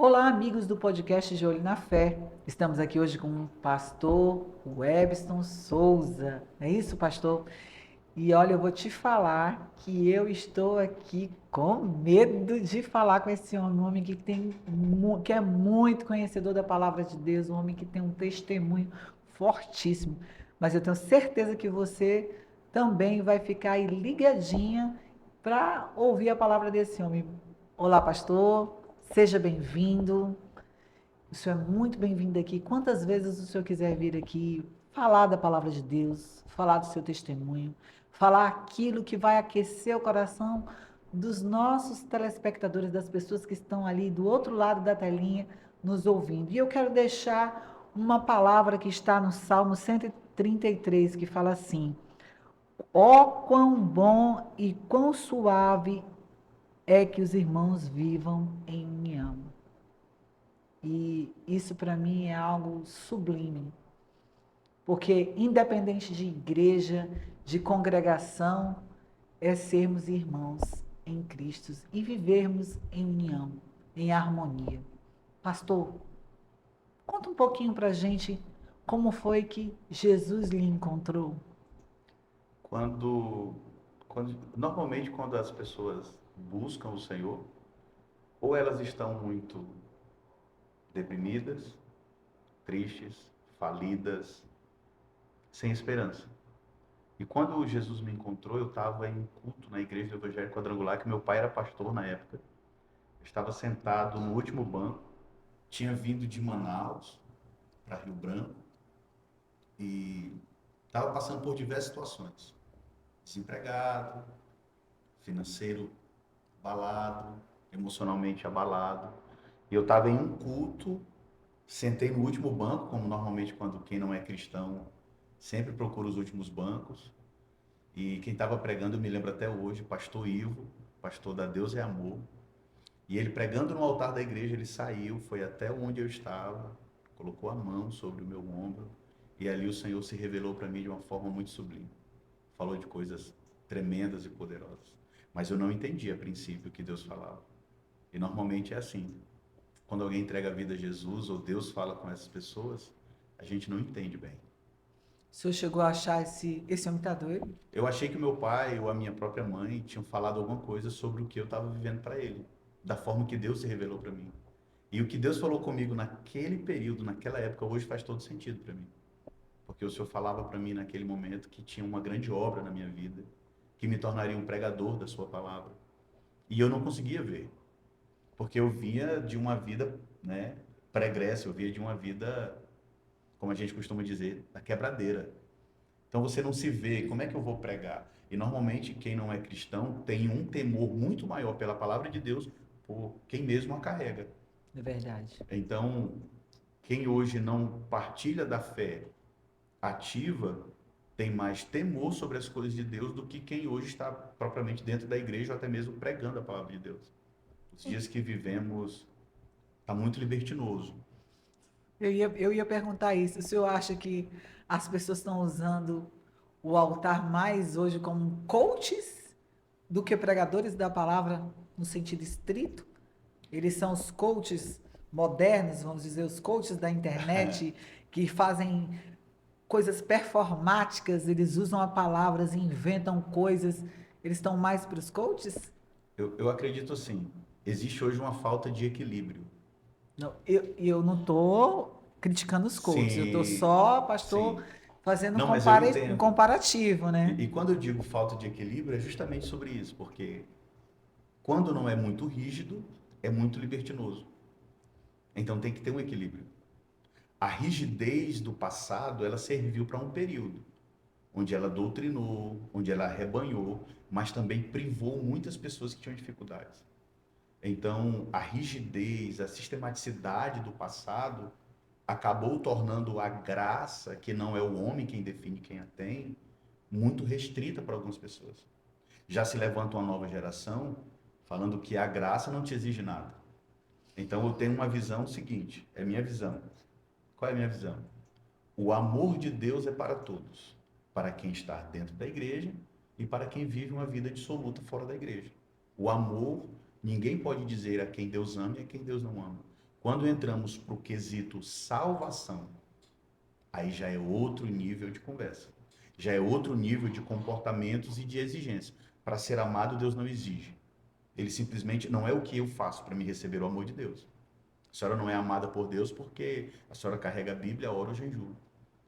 Olá, amigos do podcast De Olho na Fé. Estamos aqui hoje com o pastor Webston Souza. Não é isso, pastor? E olha, eu vou te falar que eu estou aqui com medo de falar com esse homem, um homem que é muito conhecedor da palavra de Deus, um homem que tem um testemunho fortíssimo. Mas eu tenho certeza que você também vai ficar aí ligadinha para ouvir a palavra desse homem. Olá, pastor. Seja bem-vindo. O senhor é muito bem-vindo aqui. Quantas vezes o senhor quiser vir aqui falar da palavra de Deus, falar do seu testemunho, falar aquilo que vai aquecer o coração dos nossos telespectadores, das pessoas que estão ali do outro lado da telinha nos ouvindo. E eu quero deixar uma palavra que está no Salmo 133, que fala assim: Ó quão bom e quão suave é que os irmãos vivam em união. E isso para mim é algo sublime, porque independente de igreja, de congregação, é sermos irmãos em Cristo e vivermos em união, em harmonia. Pastor, conta um pouquinho para a gente como foi que Jesus lhe encontrou. Quando, normalmente quando as pessoas buscam o Senhor, ou elas estão muito deprimidas, tristes, falidas, sem esperança. E quando Jesus me encontrou, eu estava em culto na igreja do Evangelho Quadrangular, que meu pai era pastor na época. Eu estava sentado no último banco, tinha vindo de Manaus para Rio Branco e estava passando por diversas situações. Desempregado, financeiro abalado, emocionalmente abalado. E eu estava em um culto, sentei no último banco, como normalmente quando quem não é cristão sempre procura os últimos bancos. E quem estava pregando, eu me lembro até hoje, pastor Ivo, pastor da Deus é Amor. E ele pregando no altar da igreja, ele saiu, foi até onde eu estava, colocou a mão sobre o meu ombro, e ali o Senhor se revelou para mim de uma forma muito sublime. Falou de coisas tremendas e poderosas. Mas eu não entendi a princípio o que Deus falava. E normalmente é assim. Quando alguém entrega a vida a Jesus ou Deus fala com essas pessoas, a gente não entende bem. O senhor chegou a achar esse homem está doido? Eu achei que o meu pai ou a minha própria mãe tinham falado alguma coisa sobre o que eu estava vivendo para ele, da forma que Deus se revelou para mim. E o que Deus falou comigo naquele período, naquela época, hoje faz todo sentido para mim. Porque o Senhor falava para mim naquele momento que tinha uma grande obra na minha vida, que me tornaria um pregador da sua palavra. E eu não conseguia ver, porque eu vinha de uma vida, né, pregressa, eu vinha de uma vida, como a gente costuma dizer, da quebradeira. Então você não se vê, como é que eu vou pregar? E normalmente quem não é cristão tem um temor muito maior pela palavra de Deus por quem mesmo a carrega. É verdade. Então, quem hoje não partilha da fé ativa tem mais temor sobre as coisas de Deus do que quem hoje está propriamente dentro da igreja ou até mesmo pregando a palavra de Deus. Os dias que vivemos está muito libertinoso. Eu ia perguntar isso. O senhor acha que as pessoas estão usando o altar mais hoje como coaches do que pregadores da palavra no sentido estrito? Eles são os coaches modernos, vamos dizer, os coaches da internet que fazem coisas performáticas, eles usam a palavras, inventam coisas. Eles estão mais para os coaches? Eu acredito assim, existe hoje uma falta de equilíbrio. Não, eu não estou criticando os coaches, eu estou Sim, só, pastor, sim. fazendo Não, mas eu um entendo. comparativo, né? E quando eu digo falta de equilíbrio, é justamente sobre isso, porque quando não é muito rígido, é muito libertinoso. Então tem que ter um equilíbrio. A rigidez do passado, ela serviu para um período, onde ela doutrinou, onde ela arrebanhou, mas também privou muitas pessoas que tinham dificuldades. Então, a rigidez, a sistematicidade do passado acabou tornando a graça, que não é o homem quem define quem a tem, muito restrita para algumas pessoas. Já se levanta uma nova geração falando que a graça não te exige nada. Então eu tenho uma visão seguinte, é minha visão. Qual é a minha visão? O amor de Deus é para todos, para quem está dentro da igreja e para quem vive uma vida dissoluta fora da igreja. O amor, ninguém pode dizer a quem Deus ama e a quem Deus não ama. Quando entramos para o quesito salvação, aí já é outro nível de conversa. Já é outro nível de comportamentos e de exigência. Para ser amado, Deus não exige. Ele simplesmente não é o que eu faço para me receber o amor de Deus. A senhora não é amada por Deus porque a senhora carrega a Bíblia, ora ou jejum.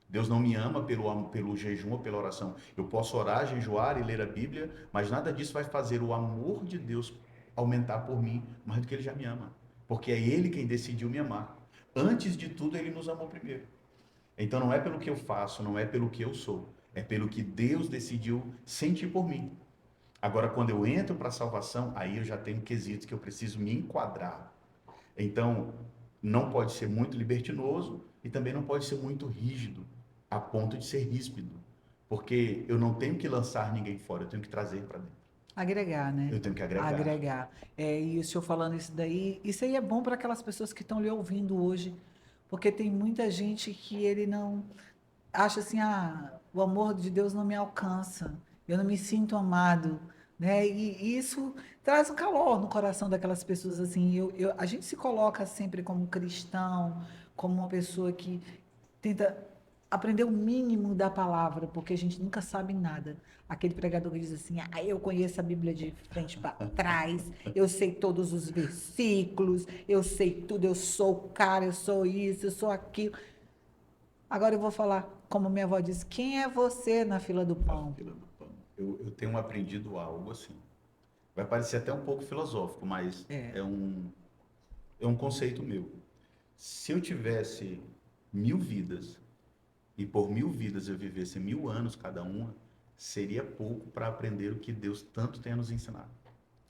Deus não me ama pelo jejum ou pela oração. Eu posso orar, jejuar e ler a Bíblia, mas nada disso vai fazer o amor de Deus aumentar por mim mais do que ele já me ama. Porque é ele quem decidiu me amar. Antes de tudo, ele nos amou primeiro. Então não é pelo que eu faço, não é pelo que eu sou, é pelo que Deus decidiu sentir por mim. Agora, quando eu entro para a salvação, aí eu já tenho quesitos que eu preciso me enquadrar. Então, não pode ser muito libertinoso e também não pode ser muito rígido, a ponto de ser ríspido. Porque eu não tenho que lançar ninguém fora, eu tenho que trazer para dentro. Agregar, né? Eu tenho que agregar. Agregar. E o senhor falando isso aí é bom para aquelas pessoas que estão lhe ouvindo hoje, porque tem muita gente que ele não acha assim, o amor de Deus não me alcança, eu não me sinto amado, né? E isso traz um calor no coração daquelas pessoas assim. A gente se coloca sempre como cristão, como uma pessoa que tenta aprender o mínimo da palavra, porque a gente nunca sabe nada. Aquele pregador que diz assim: eu conheço a Bíblia de frente para trás, eu sei todos os versículos, eu sei tudo, eu sou o cara, eu sou isso, eu sou aquilo. Agora eu vou falar, como minha avó disse: quem é você na fila do Na pão? fila do pão. Eu tenho aprendido algo assim. Vai parecer até um pouco filosófico, mas É. é um conceito meu. Se eu tivesse 1000 vidas e por 1000 vidas eu vivesse 1000 anos cada uma, seria pouco para aprender o que Deus tanto tem a nos ensinar.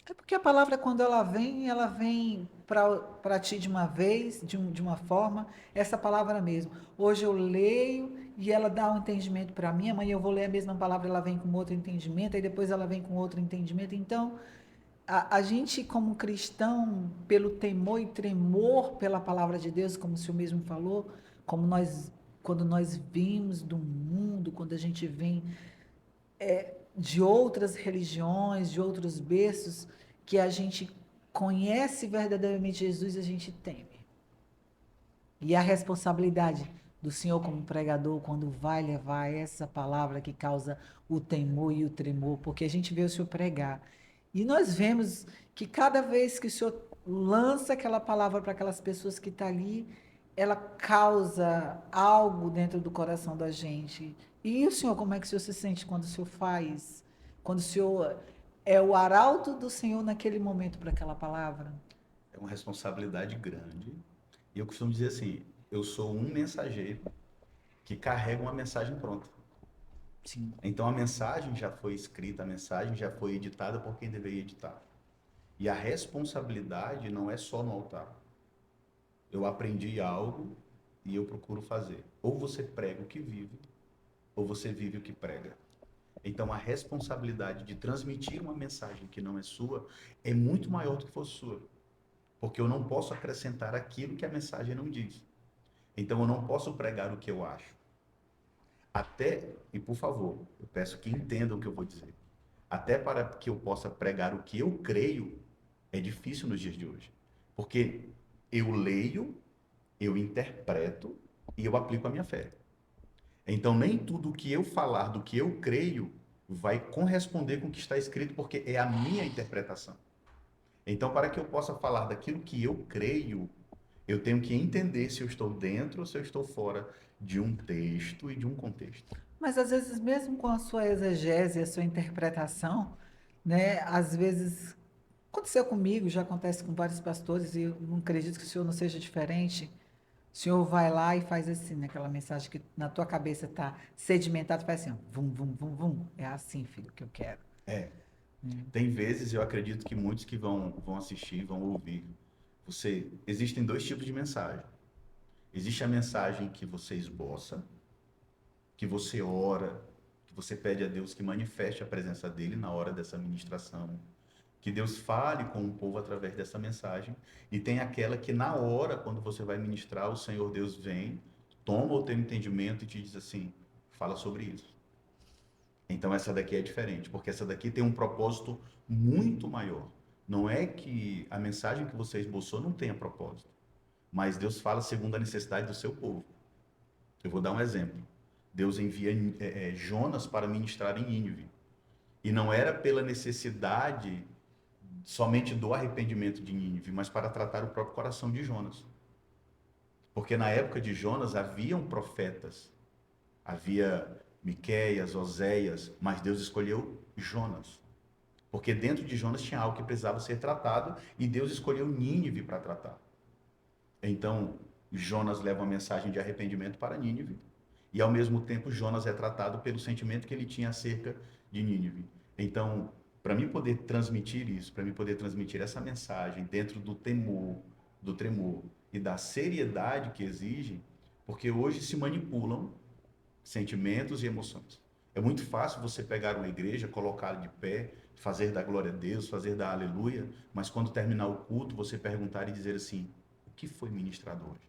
É porque a palavra, quando ela vem para ti de uma vez, de uma forma, essa palavra mesmo. Hoje eu leio e ela dá um entendimento para mim, amanhã eu vou ler a mesma palavra, ela vem com outro entendimento, aí depois ela vem com outro entendimento. Então, a gente, como cristão, pelo temor e tremor pela palavra de Deus, como o senhor mesmo falou, como nós, quando nós vimos do mundo, quando a gente vem de outras religiões, de outros berços, que a gente conhece verdadeiramente Jesus, a gente teme. E a responsabilidade do Senhor como pregador, quando vai levar essa palavra que causa o temor e o tremor, porque a gente vê o Senhor pregar. E nós vemos que cada vez que o Senhor lança aquela palavra para aquelas pessoas que estão ali, ela causa algo dentro do coração da gente. E o Senhor, como é que o Senhor se sente quando o Senhor faz? Quando o Senhor é o arauto do Senhor naquele momento para aquela palavra? É uma responsabilidade grande. E eu costumo dizer assim, eu sou um mensageiro que carrega uma mensagem pronta. Sim. Então a mensagem já foi escrita, a mensagem já foi editada por quem deveria editar. E a responsabilidade não é só no altar. Eu aprendi algo e eu procuro fazer. Ou você prega o que vive, ou você vive o que prega. Então a responsabilidade de transmitir uma mensagem que não é sua é muito maior do que fosse sua. Porque eu não posso acrescentar aquilo que a mensagem não diz. Então eu não posso pregar o que eu acho. Até, e por favor, eu peço que entendam o que eu vou dizer. Até para que eu possa pregar o que eu creio, é difícil nos dias de hoje. Porque eu leio, eu interpreto e eu aplico a minha fé. Então, nem tudo o que eu falar do que eu creio vai corresponder com o que está escrito, porque é a minha interpretação. Então, para que eu possa falar daquilo que eu creio, eu tenho que entender se eu estou dentro ou se eu estou fora de um texto e de um contexto. Mas às vezes, mesmo com a sua exegese, a sua interpretação, né? Às vezes aconteceu comigo, já acontece com vários pastores, e eu não acredito que o senhor não seja diferente. O senhor vai lá e faz assim, naquela mensagem que na tua cabeça está sedimentada, faz assim, ó, vum, vum, vum, vum. É assim, filho, que eu quero. É, tem vezes, eu acredito que muitos que vão assistir, vão ouvir. Existem dois tipos de mensagem. Existe a mensagem que você esboça, que você ora, que você pede a Deus que manifeste a presença dele na hora dessa ministração, que Deus fale com o povo através dessa mensagem, e tem aquela que na hora, quando você vai ministrar, o Senhor Deus vem, toma o teu entendimento e te diz assim, fala sobre isso. Então essa daqui é diferente, porque essa daqui tem um propósito muito maior. Não é que a mensagem que você esboçou não tenha propósito, mas Deus fala segundo a necessidade do seu povo. Eu vou dar um exemplo. Deus envia Jonas para ministrar em Nínive. E não era pela necessidade somente do arrependimento de Nínive, mas para tratar o próprio coração de Jonas. Porque na época de Jonas haviam profetas, havia Miqueias, Oséias, mas Deus escolheu Jonas. Porque dentro de Jonas tinha algo que precisava ser tratado e Deus escolheu Nínive para tratar. Então, Jonas leva uma mensagem de arrependimento para Nínive e ao mesmo tempo Jonas é tratado pelo sentimento que ele tinha acerca de Nínive. Então, para mim poder transmitir isso, para mim poder transmitir essa mensagem dentro do temor, do tremor e da seriedade que exigem, porque hoje se manipulam sentimentos e emoções. É muito fácil você pegar uma igreja, colocá-la de pé, fazer da glória a Deus, fazer da aleluia, mas quando terminar o culto, você perguntar e dizer assim: o que foi ministrado hoje?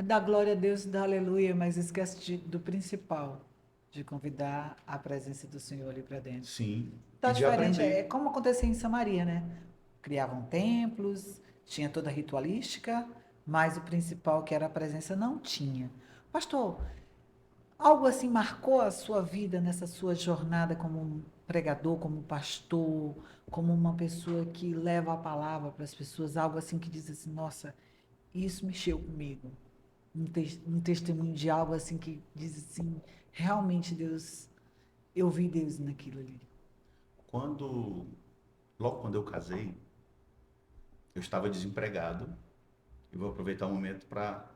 Dá glória a Deus, dá aleluia, mas esquece do principal, de convidar a presença do Senhor ali para dentro. Sim, Tá e de diferente, é aprender. como acontecia em Samaria, né? Criavam templos, tinha toda a ritualística, mas o principal, que era a presença, não tinha. Pastor, algo assim marcou a sua vida nessa sua jornada como um pregador, como um pastor, como uma pessoa que leva a palavra para as pessoas, algo assim que diz assim, nossa, isso mexeu comigo. Um testemunho de algo assim que diz assim, realmente Deus, eu vi Deus naquilo ali. Quando, logo quando eu casei, eu estava desempregado. E vou aproveitar o momento para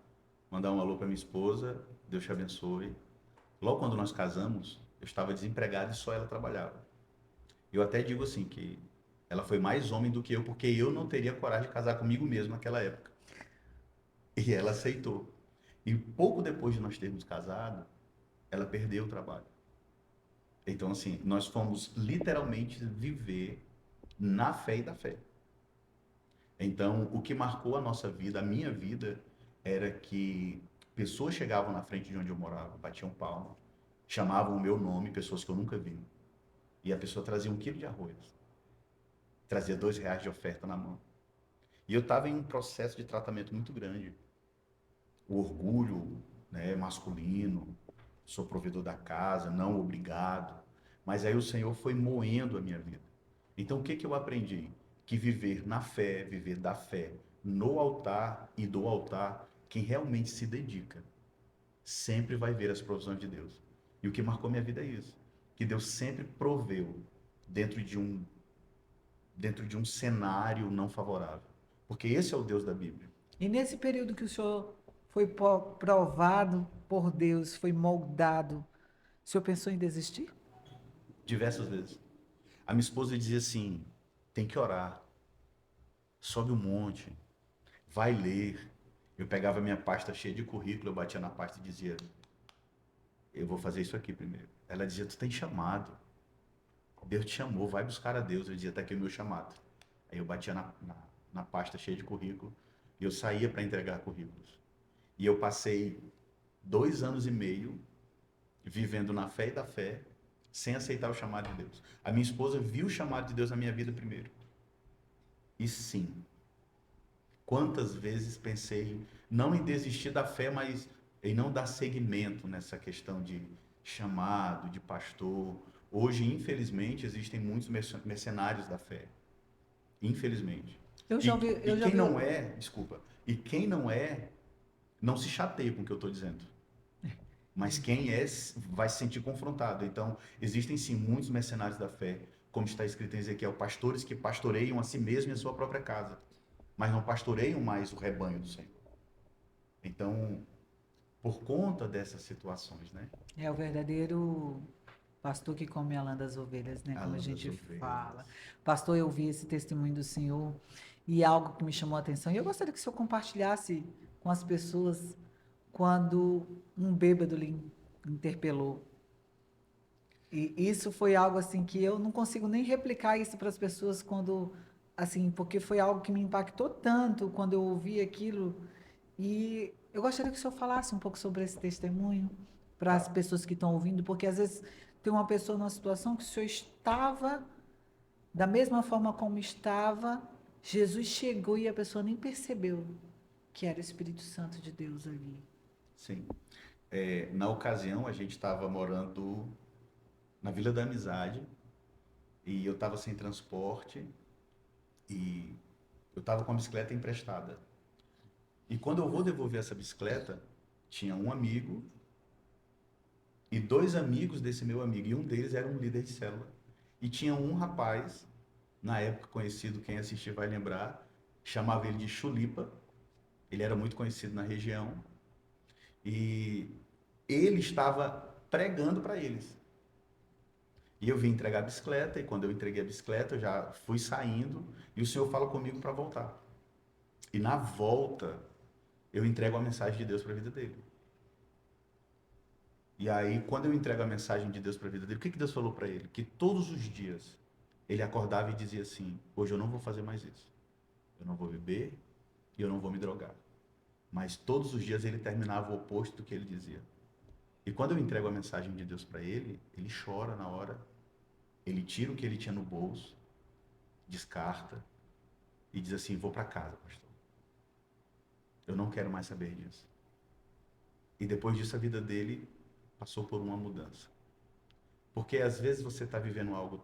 mandar um alô para minha esposa. Deus te abençoe. Logo quando nós casamos, eu estava desempregado e só ela trabalhava. Eu até digo assim que ela foi mais homem do que eu, porque eu não teria coragem de casar comigo mesmo naquela época. E ela aceitou. E pouco depois de nós termos casado, ela perdeu o trabalho. Então, assim, nós fomos literalmente viver na fé e da fé. Então, o que marcou a nossa vida, a minha vida, era que pessoas chegavam na frente de onde eu morava, batiam palma, chamavam o meu nome, pessoas que eu nunca vi. E a pessoa trazia 1 quilo de arroz, trazia R$ 2 de oferta na mão. E eu estava em um processo de tratamento muito grande. O orgulho, né, masculino, sou provedor da casa, não obrigado. Mas aí o Senhor foi moendo a minha vida. Então o que que eu aprendi? Que viver na fé, viver da fé, no altar e do altar, quem realmente se dedica, sempre vai ver as provisões de Deus. E o que marcou minha vida é isso, que Deus sempre proveu dentro de um cenário não favorável. Porque esse é o Deus da Bíblia. E nesse período que o senhor foi provado por Deus, foi moldado, o senhor pensou em desistir? Diversas vezes. A minha esposa dizia assim: tem que orar, sobe um monte, vai ler. Eu pegava minha pasta cheia de currículo, eu batia na pasta e dizia: eu vou fazer isso aqui primeiro. Ela dizia: tu tem chamado, Deus te chamou, vai buscar a Deus. Eu dizia: tá aqui o meu chamado. Aí eu batia na pasta cheia de currículo e eu saía para entregar currículos. E eu passei 2 anos e meio vivendo na fé e da fé, sem aceitar o chamado de Deus. A minha esposa viu o chamado de Deus na minha vida primeiro. E sim, quantas vezes pensei não em desistir da fé, mas em não dar seguimento nessa questão de chamado, de pastor. Hoje, infelizmente, existem muitos mercenários da fé. Infelizmente. Eu E, já ouvi, e eu já quem vi. não é, desculpa, e quem não é, não se chateia com o que eu estou dizendo. Mas quem é, vai se sentir confrontado. Então, existem sim muitos mercenários da fé, como está escrito em Ezequiel, pastores que pastoreiam a si mesmo e a sua própria casa, mas não pastoreiam mais o rebanho do Senhor. Então, por conta dessas situações, né? É o verdadeiro pastor que come a lã das ovelhas, né? A Como a lã das gente fala. ovelhas. Pastor, eu vi esse testemunho do Senhor e algo que me chamou a atenção. E eu gostaria que o senhor compartilhasse com as pessoas quando um bêbado lhe interpelou. E isso foi algo assim que eu não consigo nem replicar isso para as pessoas quando, assim, porque foi algo que me impactou tanto quando eu ouvi aquilo. E eu gostaria que o senhor falasse um pouco sobre esse testemunho para as Tá. pessoas que estão ouvindo, porque às vezes tem uma pessoa numa situação que o senhor estava da mesma forma como estava, Jesus chegou e a pessoa nem percebeu. que era o Espírito Santo de Deus ali. Sim. Na ocasião, a gente estava morando na Vila da Amizade e eu estava sem transporte e eu estava com a bicicleta emprestada. E quando eu vou devolver essa bicicleta, tinha um amigo e dois amigos desse meu amigo, e um deles era um líder de célula. E tinha um rapaz, na época conhecido, quem assistir vai lembrar, chamava ele de Chulipa, ele era muito conhecido na região, e ele estava pregando para eles. E eu vim entregar a bicicleta, e quando eu entreguei a bicicleta, eu já fui saindo, e o Senhor fala comigo para voltar. E na volta, eu entrego a mensagem de Deus para a vida dele. E aí, quando eu entrego a mensagem de Deus para a vida dele, o que que Deus falou para ele? Que todos os dias ele acordava e dizia assim: hoje eu não vou fazer mais isso. Eu não vou beber e eu não vou me drogar. Mas todos os dias ele terminava o oposto do que ele dizia. E quando eu entrego a mensagem de Deus para ele, ele chora na hora, ele tira o que ele tinha no bolso, descarta e diz assim: vou para casa, pastor. Eu não quero mais saber disso. E depois disso a vida dele passou por uma mudança. Porque às vezes você está vivendo algo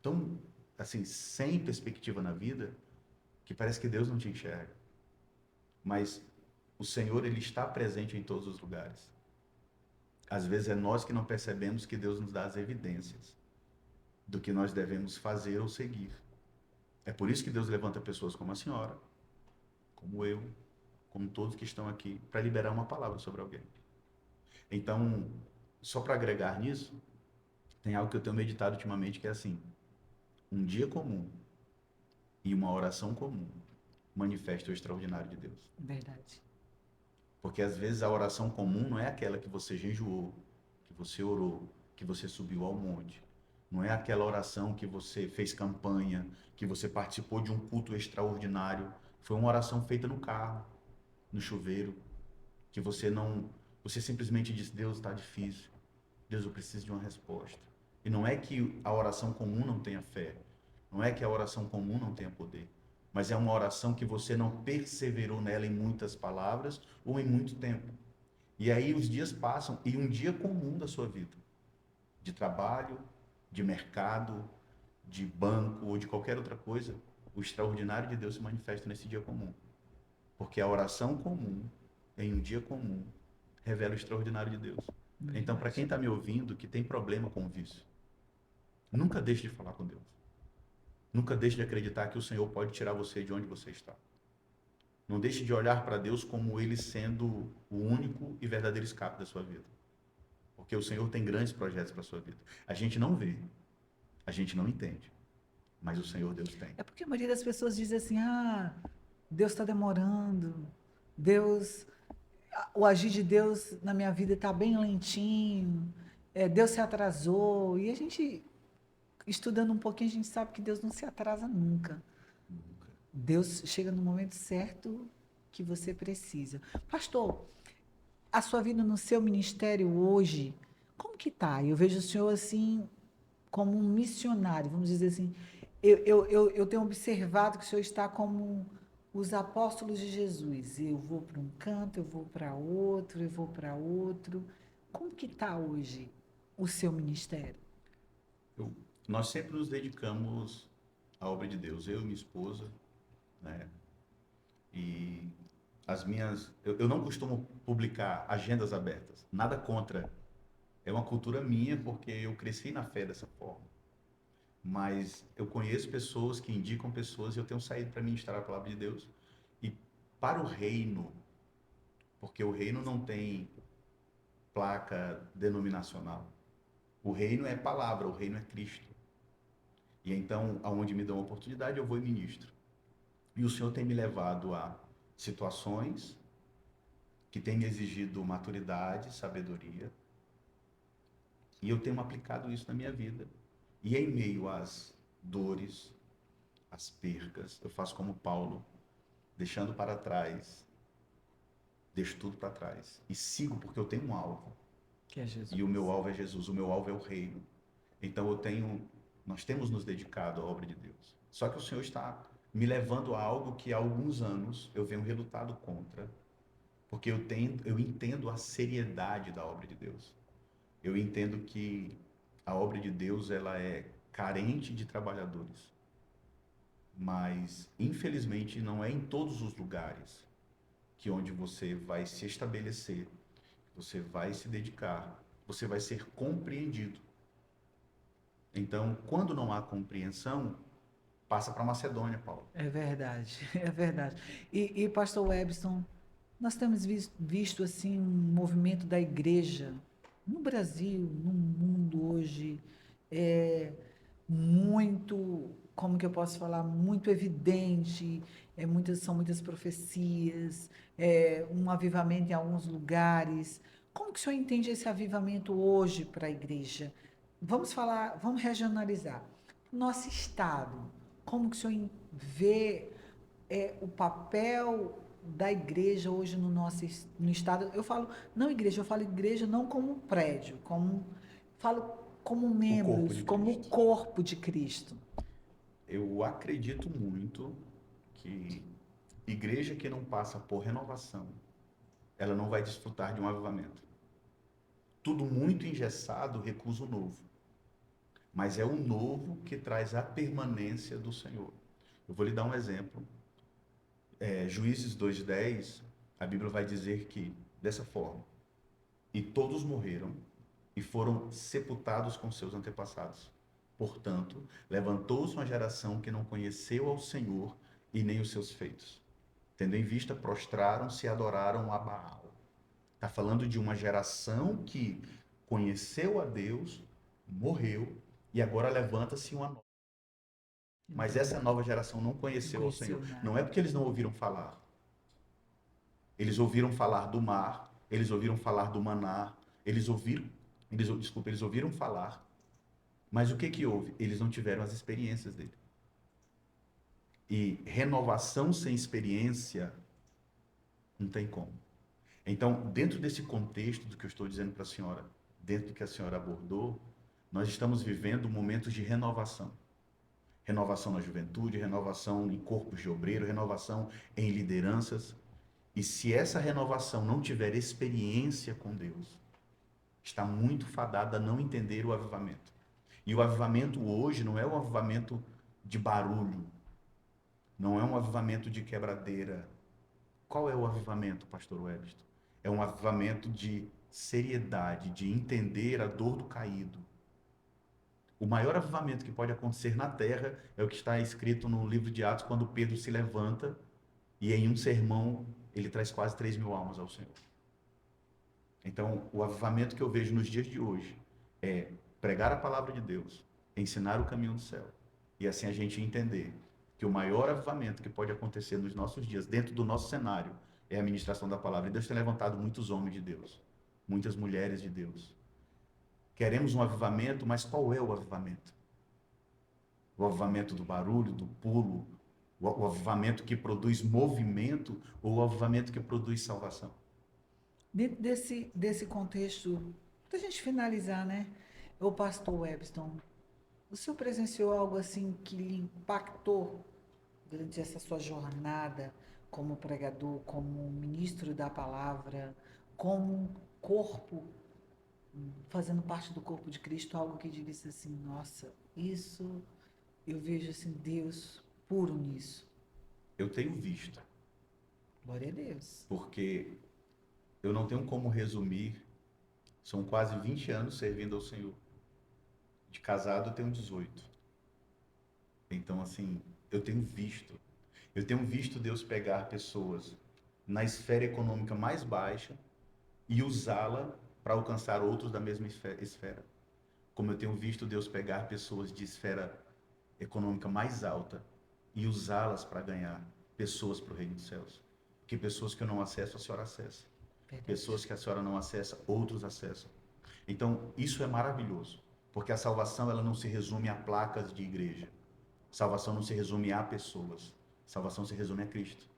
tão, assim, sem perspectiva na vida, que parece que Deus não te enxerga. Mas o Senhor, Ele está presente em todos os lugares. Às vezes é nós que não percebemos que Deus nos dá as evidências do que nós devemos fazer ou seguir. É por isso que Deus levanta pessoas como a senhora, como eu, como todos que estão aqui, para liberar uma palavra sobre alguém. Então, só para agregar nisso, tem algo que eu tenho meditado ultimamente que é assim: um dia comum e uma oração comum manifesta o extraordinário de Deus. Verdade. Porque às vezes a oração comum não é aquela que você jejuou, que você orou, que você subiu ao monte. Não é aquela oração que você fez campanha, que você participou de um culto extraordinário. Foi uma oração feita no carro, no chuveiro, que você simplesmente disse: Deus, está difícil. Deus, eu preciso de uma resposta. E não é que a oração comum não tenha fé, não é que a oração comum não tenha poder, mas é uma oração que você não perseverou nela em muitas palavras ou em muito tempo. E aí os dias passam e um dia comum da sua vida, de trabalho, de mercado, de banco ou de qualquer outra coisa, o extraordinário de Deus se manifesta nesse dia comum. Porque a oração comum, em um dia comum, revela o extraordinário de Deus. Então, para quem está me ouvindo que tem problema com o vício, nunca deixe de falar com Deus. Nunca deixe de acreditar que o Senhor pode tirar você de onde você está. Não deixe de olhar para Deus como Ele sendo o único e verdadeiro escape da sua vida. Porque o Senhor tem grandes projetos para a sua vida. A gente não vê, a gente não entende, mas o Senhor Deus tem. É porque a maioria das pessoas diz assim: ah, Deus está demorando, Deus, o agir de Deus na minha vida está bem lentinho, Deus se atrasou. E a gente, estudando um pouquinho, a gente sabe que Deus não se atrasa nunca. Deus chega no momento certo que você precisa. Pastor, a sua vida no seu ministério hoje, como que tá? Eu vejo o senhor assim como um missionário, vamos dizer assim. Eu tenho observado que o senhor está como os apóstolos de Jesus. Eu vou para um canto, eu vou para outro, eu vou para outro. Como que está hoje o seu ministério? Eu- Nós sempre nos dedicamos à obra de Deus, eu e minha esposa, né? E eu não costumo publicar agendas abertas, nada contra. É uma cultura minha porque eu cresci na fé dessa forma. Mas eu conheço pessoas que indicam pessoas e eu tenho saído para ministrar a palavra de Deus. E para o reino, porque o reino não tem placa denominacional. O reino é palavra, o reino é Cristo. E então, aonde me dão a oportunidade, eu vou e ministro. E o Senhor tem me levado a situações que têm me exigido maturidade, sabedoria, e eu tenho aplicado isso na minha vida. E em meio às dores, às percas, eu faço como Paulo, deixando para trás, deixo tudo para trás e sigo porque eu tenho um alvo. Que é Jesus. E o meu alvo é Jesus, o meu alvo é o reino. Então nós temos nos dedicado à obra de Deus. Só que o Senhor está me levando a algo que há alguns anos eu venho relutado contra, porque eu entendo a seriedade da obra de Deus. Eu entendo que a obra de Deus ela é carente de trabalhadores, mas infelizmente não é em todos os lugares que onde você vai se estabelecer, você vai se dedicar, você vai ser compreendido. Então, quando não há compreensão, passa para Macedônia, Paulo. É verdade, é verdade. Pastor Webson, nós temos visto assim um movimento da igreja no Brasil, no mundo hoje, é muito, como que eu posso falar, muito evidente, são muitas profecias, um avivamento em alguns lugares. Como que o senhor entende esse avivamento hoje para a igreja? Vamos falar, vamos regionalizar. Nosso estado, como que o senhor vê o papel da igreja hoje no estado? Eu falo, não igreja, eu falo igreja não como um prédio, falo como O corpo membros, de como o Cristo. corpo de Cristo. Eu acredito muito que igreja que não passa por renovação, ela não vai desfrutar de um avivamento. Tudo muito engessado recusa o novo, mas é o novo que traz a permanência do Senhor. Eu vou lhe dar um exemplo. Juízes 2:10, a Bíblia vai dizer que, dessa forma, e todos morreram e foram sepultados com seus antepassados. Portanto, levantou-se uma geração que não conheceu ao Senhor e nem os seus feitos. Tendo em vista, prostraram-se e adoraram a Baal. Está falando de uma geração que conheceu a Deus, morreu, e agora levanta-se uma nova. Mas essa nova geração não Não conheceu ao conheceu Senhor. Não nada. é porque eles não ouviram falar. Eles ouviram falar do mar, eles ouviram falar do maná, eles ouviram falar, mas o que que houve? Eles não tiveram as experiências dele. E renovação sem experiência não tem como. Então, dentro desse contexto do que eu estou dizendo para a senhora, dentro do que a senhora abordou, nós estamos vivendo momentos de renovação. Renovação na juventude, renovação em corpos de obreiro, renovação em lideranças. E se essa renovação não tiver experiência com Deus, está muito fadada a não entender o avivamento. E o avivamento hoje não é um avivamento de barulho, não é um avivamento de quebradeira. Qual é o avivamento, pastor Webster? É um avivamento de seriedade, de entender a dor do caído. O maior avivamento que pode acontecer na terra é o que está escrito no livro de Atos, quando Pedro se levanta e em um sermão ele traz quase 3.000 almas ao Senhor. Então, o avivamento que eu vejo nos dias de hoje é pregar a palavra de Deus, ensinar o caminho do céu. E assim a gente entender que o maior avivamento que pode acontecer nos nossos dias, dentro do nosso cenário, é a ministração da palavra. E Deus tem levantado muitos homens de Deus, muitas mulheres de Deus. Queremos um avivamento, mas qual é o avivamento? O avivamento do barulho, do pulo, o avivamento que produz movimento ou o avivamento que produz salvação? Dentro desse contexto, para a gente finalizar, né? O pastor Webston, o senhor presenciou algo assim que lhe impactou durante essa sua jornada como pregador, como ministro da palavra, como corpo, fazendo parte do corpo de Cristo, algo que disse assim, nossa, isso eu vejo assim Deus puro nisso. Eu tenho visto, Glória a Deus. porque eu não tenho como resumir, são quase 20 anos servindo ao Senhor. De casado eu tenho 18. Então, assim, eu tenho visto Deus pegar pessoas na esfera econômica mais baixa e usá-la para alcançar outros da mesma esfera. Como eu tenho visto Deus pegar pessoas de esfera econômica mais alta e usá-las para ganhar pessoas para o reino dos céus. Porque pessoas que eu não acesso, a senhora acessa. Verdade. Pessoas que a senhora não acessa, outros acessam. Então, isso é maravilhoso, porque a salvação ela não se resume a placas de igreja. Salvação não se resume a pessoas. Salvação se resume a Cristo.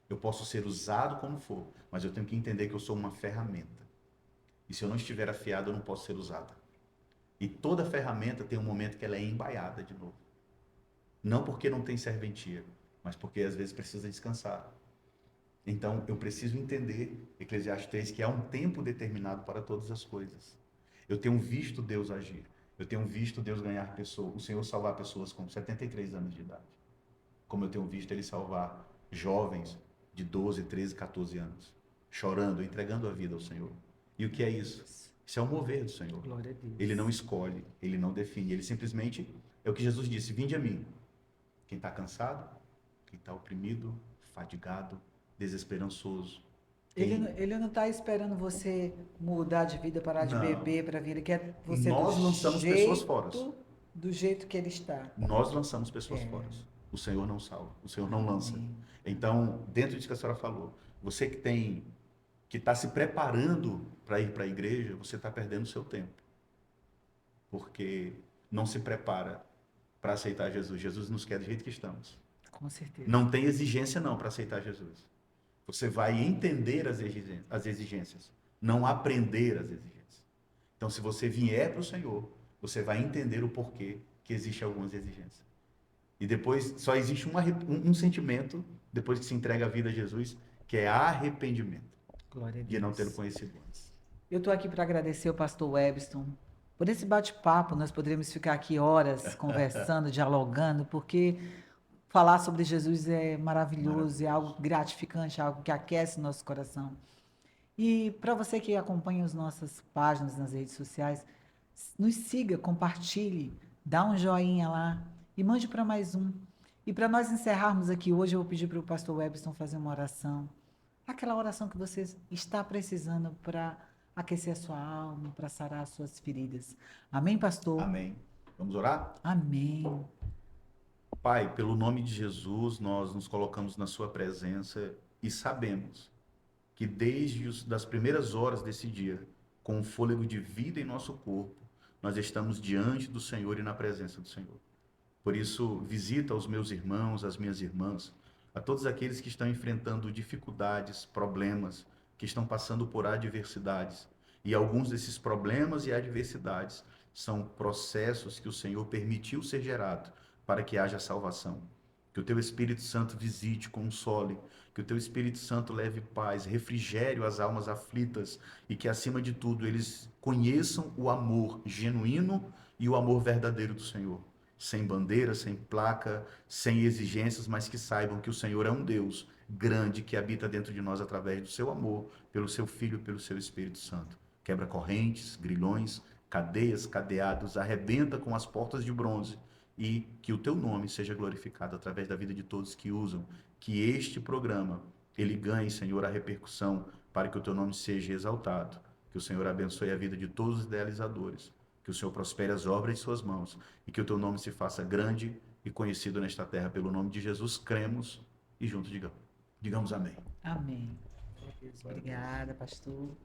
Eu posso ser usado como for, mas eu tenho que entender que eu sou uma ferramenta. E se eu não estiver afiado, eu não posso ser usada. E toda ferramenta tem um momento que ela é embaiada de novo. Não porque não tem serventia, mas porque às vezes precisa descansar. Então, eu preciso entender, Eclesiastes 3, que há um tempo determinado para todas as coisas. Eu tenho visto Deus agir. Eu tenho visto Deus ganhar pessoas, o Senhor salvar pessoas com 73 anos de idade. Como eu tenho visto Ele salvar jovens de 12, 13, 14 anos, chorando, entregando a vida ao Senhor. E o que é isso? Isso é o mover do Senhor. Glória a Deus. Ele não escolhe, Ele não define, Ele simplesmente, é o que Jesus disse, vinde a mim. Quem está cansado, quem está oprimido, fadigado, desesperançoso. Ele não está esperando você mudar de vida, parar de Não. beber para vir. Ele quer você Nós lançamos pessoas fora. do jeito que ele está. Nós lançamos pessoas fora. O Senhor não salva, o Senhor não lança. Então, dentro disso que a senhora falou, você que está se preparando para ir para a igreja, você está perdendo o seu tempo. Porque não se prepara para aceitar Jesus. Jesus nos quer do jeito que estamos. Com certeza. Não tem exigência não para aceitar Jesus. Você vai entender as exigências, não aprender as exigências. Então, se você vier para o Senhor, você vai entender o porquê que existem algumas exigências. E depois, só existe um sentimento, depois que se entrega a vida a Jesus, que é arrependimento. Glória a Deus. De não ter conhecido antes. Eu estou aqui para agradecer o pastor Webston por esse bate-papo. Nós poderíamos ficar aqui horas conversando, dialogando, porque falar sobre Jesus é maravilhoso, é algo gratificante, é algo que aquece nosso coração. E para você que acompanha as nossas páginas nas redes sociais, nos siga, compartilhe, dá um joinha lá e mande para mais um. E para nós encerrarmos aqui hoje, eu vou pedir para o pastor Webston fazer uma oração. Aquela oração que você está precisando para aquecer a sua alma, para sarar as suas feridas. Amém, pastor? Amém. Vamos orar? Amém. Pai, pelo nome de Jesus, nós nos colocamos na sua presença e sabemos que desde das primeiras horas desse dia, com o fôlego de vida em nosso corpo, nós estamos diante do Senhor e na presença do Senhor. Por isso, visita os meus irmãos, as minhas irmãs, a todos aqueles que estão enfrentando dificuldades, problemas, que estão passando por adversidades. E alguns desses problemas e adversidades são processos que o Senhor permitiu ser gerado para que haja salvação. Que o teu Espírito Santo visite, console, que o teu Espírito Santo leve paz, refrigério às almas aflitas e que, acima de tudo, eles conheçam o amor genuíno e o amor verdadeiro do Senhor. Sem bandeira, sem placa, sem exigências, mas que saibam que o Senhor é um Deus grande que habita dentro de nós através do seu amor, pelo seu Filho, pelo seu Espírito Santo. Quebra correntes, grilhões, cadeias, cadeados, arrebenta com as portas de bronze e que o teu nome seja glorificado através da vida de todos que usam, que este programa, ele ganhe, Senhor, a repercussão para que o teu nome seja exaltado, que o Senhor abençoe a vida de todos os idealizadores, que o Senhor prospere as obras de suas mãos e que o teu nome se faça grande e conhecido nesta terra. Pelo nome de Jesus, cremos e juntos digamos amém. Amém. Obrigada, pastor.